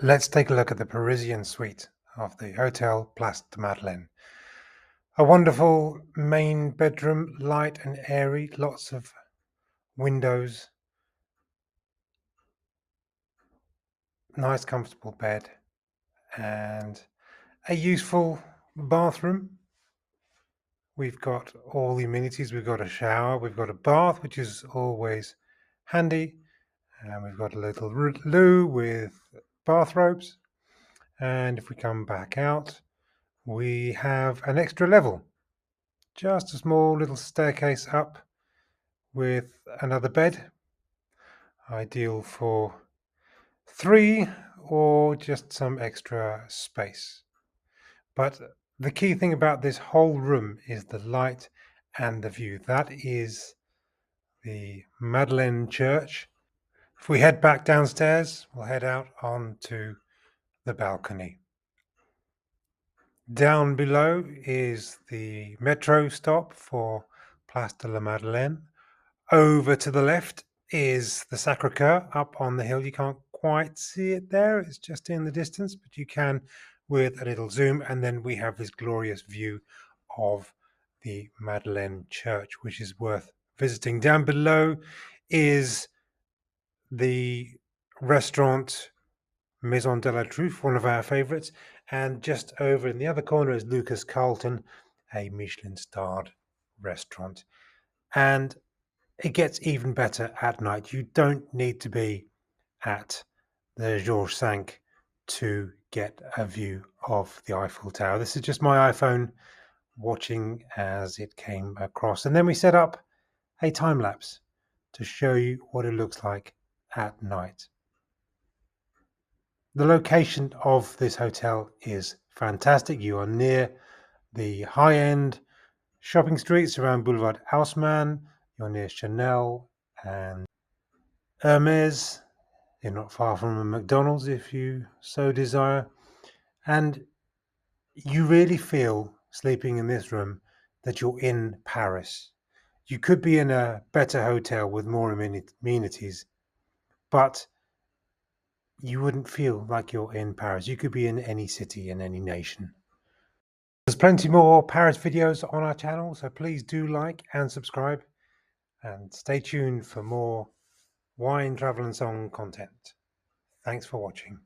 Let's take a look at the Parisian Suite of the Hotel Madeleine. A wonderful main bedroom, light and airy, lots of windows, nice comfortable bed, and a useful bathroom. We've got all the amenities. We've got a shower, we've got a bath, which is always handy, and we've got a little loo with bathrobes. And if we come back out, we have an extra level. Just a small little staircase up with another bed, ideal for three or just some extra space. But the key thing about this whole room is the light and the view. That is the Madeleine Church. If we head back downstairs, we'll head out onto the balcony. Down below is the metro stop for Place de la Madeleine. Over to the left is the Sacré-Cœur up on the hill. You can't quite see it there. It's just in the distance, but you can with a little zoom. And then we have this glorious view of the Madeleine Church, which is worth visiting. Down below is the restaurant Maison de la Truffe, one of our favorites. And just over in the other corner is Lucas Carlton, a Michelin-starred restaurant. And it gets even better at night. You don't need to be at the Georges V to get a view of the Eiffel Tower. This is just my iPhone watching as it came across. And then we set up a time lapse to show you what it looks like at night. The location of this hotel is fantastic. You are near the high-end shopping streets around Boulevard Haussmann. You're near Chanel and Hermes. You're not far from a McDonald's if you so desire. And you really feel, sleeping in this room, that you're in Paris. You could be in a better hotel with more amenities, but you wouldn't feel like you're in Paris. You could be in any city in any nation. There's plenty more Paris videos on our channel, so please do like and subscribe, and stay tuned for more wine, travel and song content. Thanks for watching.